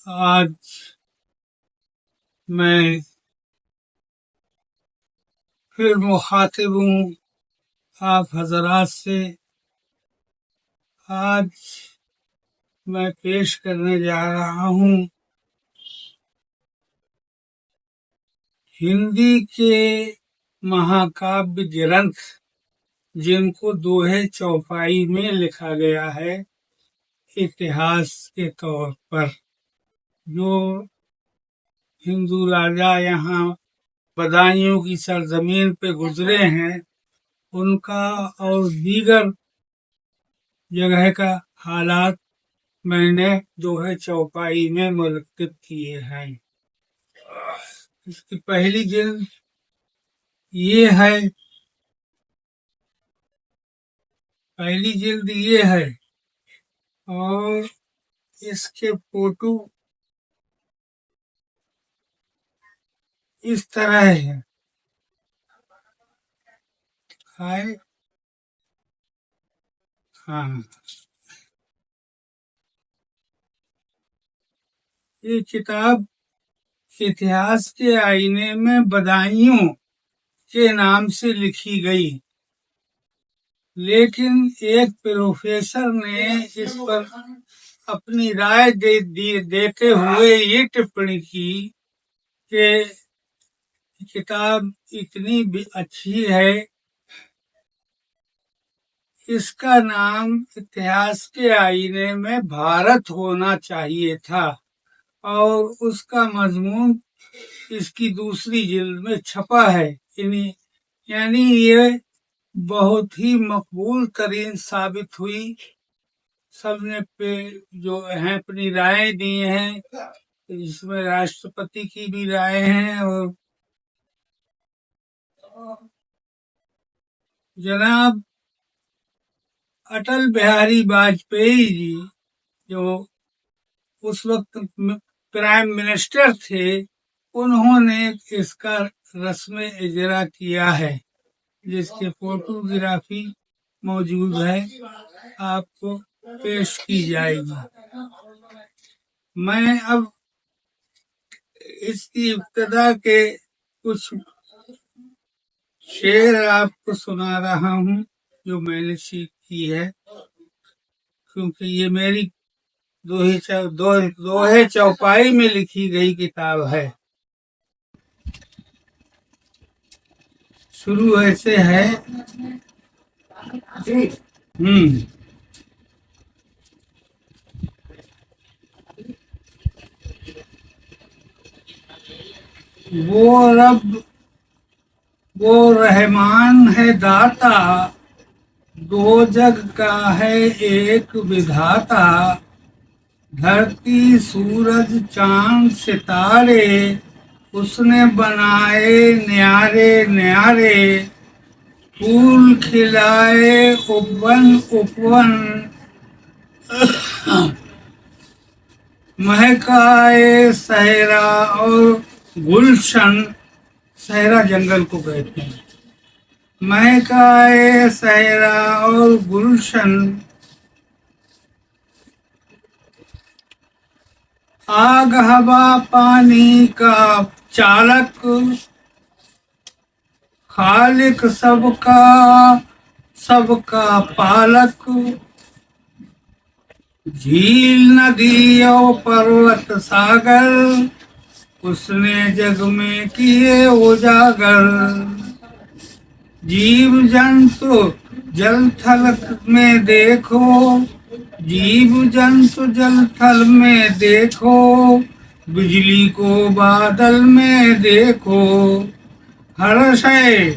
आज मैं फिर मुखातिब हूँ आप हजरात से। आज मैं पेश करने जा रहा हूँ हिंदी के महाकाव्य ग्रंथ जिनको दोहे चौपाई में लिखा गया है इतिहास के तौर पर। जो हिंदू राजा यहाँ बदायूं की सरजमीन पे गुजरे हैं उनका और दीगर जगह का हालात मैंने दोहे चौपाई में मुरतब किए हैं। इसकी पहली जिल्द ये है, और इसके फोटो इस तरह है। हाँ, ये किताब इतिहास के आईने में बदायूं के नाम से लिखी गई, लेकिन एक प्रोफेसर ने इस पर अपनी राय देते हुए ये टिप्पणी की कि किताब इतनी अच्छी है, इसका नाम इतिहास के आईने में भारत होना चाहिए था और उसका मजमून इसकी दूसरी जिल्द में छपा है। यानी ये बहुत ही मकबूल तरीन साबित हुई। सबने पे जो है अपनी राय दी हैं, जिसमें राष्ट्रपति की भी राय है और जनाब अटल बिहारी वाजपेयी जी जो उस वक्त प्राइम मिनिस्टर थे, उन्होंने इसका रस्म इजरा किया है, जिसके फोटोग्राफी मौजूद है, आपको पेश की जाएगी। मैं अब इसकी इब्तिदा के कुछ शेर आपको सुना रहा हूँ जो मैंने सीख की है, क्योंकि ये मेरी दोहे चौपाई में लिखी गई किताब है। शुरू ऐसे है। वो रब वो रहमान है दाता, दो जग का है एक विधाता, धरती सूरज चांद सितारे उसने बनाए न्यारे न्यारे, फूल खिलाए उपवन उपवन, महकाए सहरा और गुलशन, सहरा जंगल को कहते हैं, महकाए सहरा और गुलशन, आग हवा पानी का चालक, खालिक सबका पालक, झील नदी और पर्वत सागर उसने जग में किए उजागर, जीव जंतु जल थल में देखो, जीव जंतु जल थल में देखो, बिजली को बादल में देखो, हर्ष है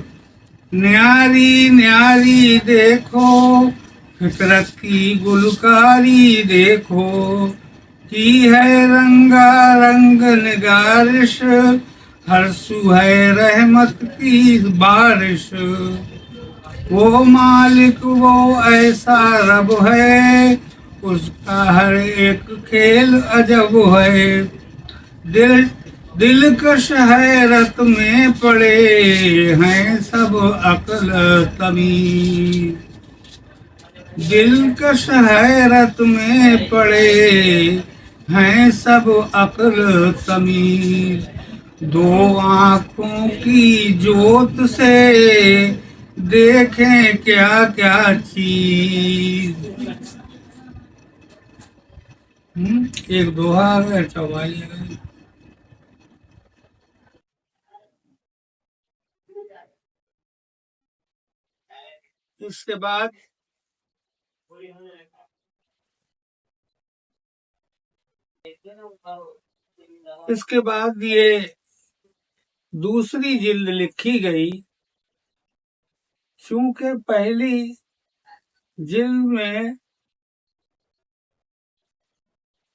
न्यारी न्यारी देखो, फितरत की गुलकारी देखो, की है रंगा रंग निगारिश, हर्षु है रहमत की बारिश, वो मालिक वो ऐसा रब है, उसका हर एक खेल अजब है, दिलकश हैरत में पड़े हैं सब अक्ल तमीज, दिलकश हैरत में पड़े हैं सब अक्ल तमीज, दो आंखों की जोत से देखें क्या क्या चीज। एक दोहा है चौपाई है। इसके बाद इसके बाद ये दूसरी जिल्द लिखी गई, चूंकि पहली जिल्द में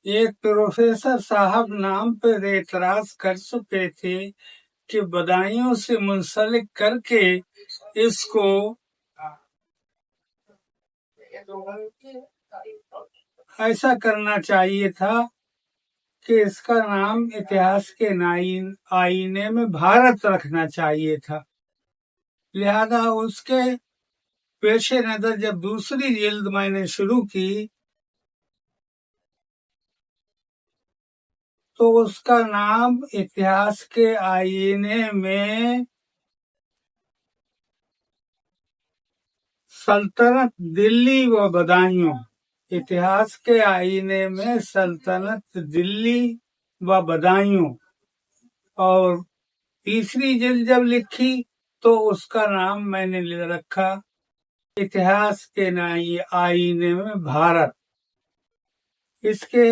एक प्रोफेसर साहब नाम पर एतराज कर चुके थे कि बदायूं से मुंसलिक करके इसको ऐसा करना चाहिए था कि इसका नाम इतिहास के आईने में भारत रखना चाहिए था। लिहाजा उसके पेशे नजर जब दूसरी जिल्द मैंने शुरू की तो उसका नाम इतिहास के आईने में सल्तनत दिल्ली व बदायूं, इतिहास के आईने में सल्तनत दिल्ली व बदायूं, और तीसरी जिल्द जब लिखी तो उसका नाम मैंने ले रखा इतिहास के आईने में भारत। इसके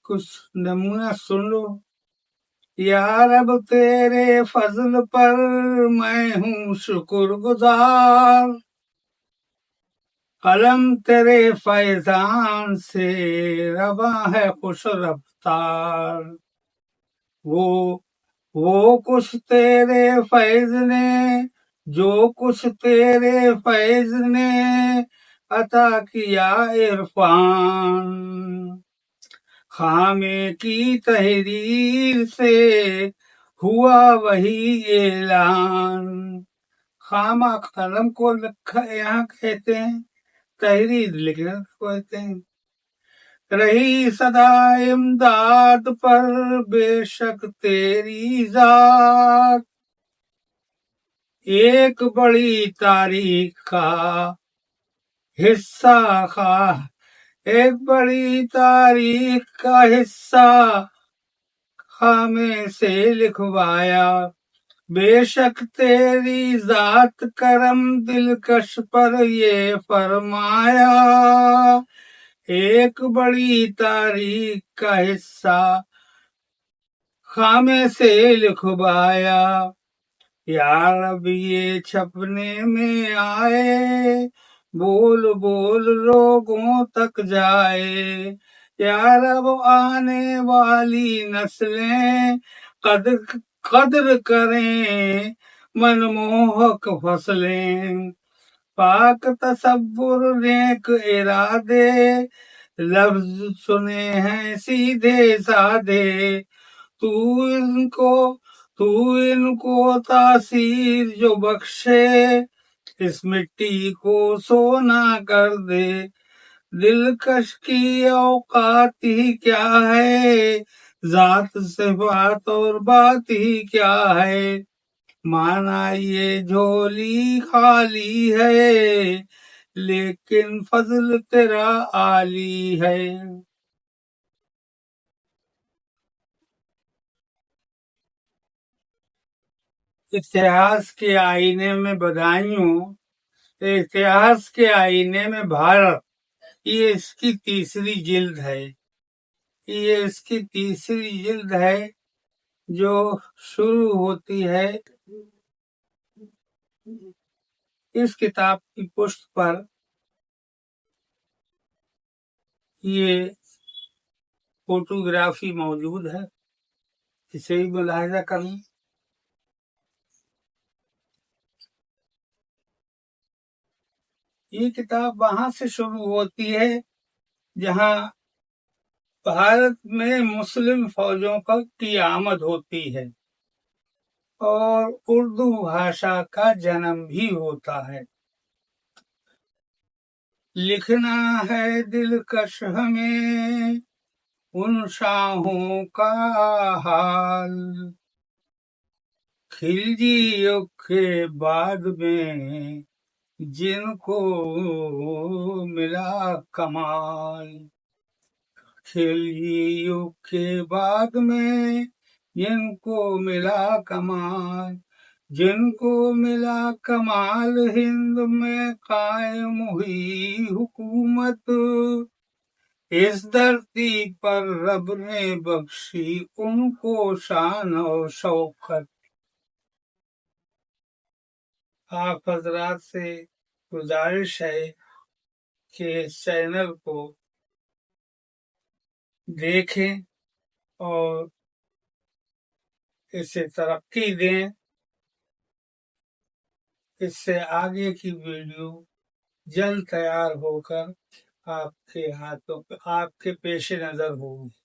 कुछ नमूना सुन लो। यार अब तेरे फजल पर मैं हूँ शुक्रगुजार, कलम तेरे फैजान से रवा है खुश रफ्तार। वो वो कुछ तेरे फैज ने, जो कुछ तेरे फैज ने अता किया इरफान, खामे की तहरीर से हुआ वही ऐलान। खामा कलम को लिखा यहाँ कहते हैं, तहरीर लिखना कहते हैं। रही सदा इमदाद पर बेशक तेरी जात, एक बड़ी तारीख का हिस्सा खा, एक बड़ी तारीख का हिस्सा खामे से लिखवाया। बेशक तेरी जात करम दिलकश पर ये फरमाया, एक बड़ी तारीख का हिस्सा खामे से लिखवाया। यार अब ये छपने में आए, बोल बोल लोगों तक जाए। यार अब आने वाली नस्लें कदर कदर करें मनमोहक फसलें। पाक तसव्वुर नेक इरादे, लफ्ज सुने हैं सीधे साधे। तू इनको तू इनको तासीर जो बख्शे, इस मिट्टी को सोना कर दे। दिलकश की औकात ही क्या है, जात से बात और बात ही क्या है। माना ये झोली खाली है, लेकिन फजल तेरा आली है। इतिहास के आईने में बदायूं, इतिहास के आईने में भारत, ये इसकी तीसरी जिल्द है। ये इसकी तीसरी जिल्द है जो शुरू होती है इस किताब की पुष्ट पर। ये फोटोग्राफी मौजूद है, इसे भी मुलाहिजा कर लें। ये किताब वहां से शुरू होती है जहां भारत में मुस्लिम फौजों की आमद होती है और उर्दू भाषा का जन्म भी होता है। लिखना है दिलकश हमें उन शाहों का हाल, खिलजियों के बाद में जिनको मिला कमाल, खिलजियों के बाद में जिनको मिला कमाल, जिनको मिला कमाल हिंद में कायम हुई हुकूमत, इस धरती पर रब ने बख्शी उनको शान और शौकत। आप हजरात से गुजारिश है कि इस चैनल को देखें और इसे तरक्की दें, इससे आगे की वीडियो जल्द तैयार होकर आपके हाथों पे आपके पेश नजर होगी।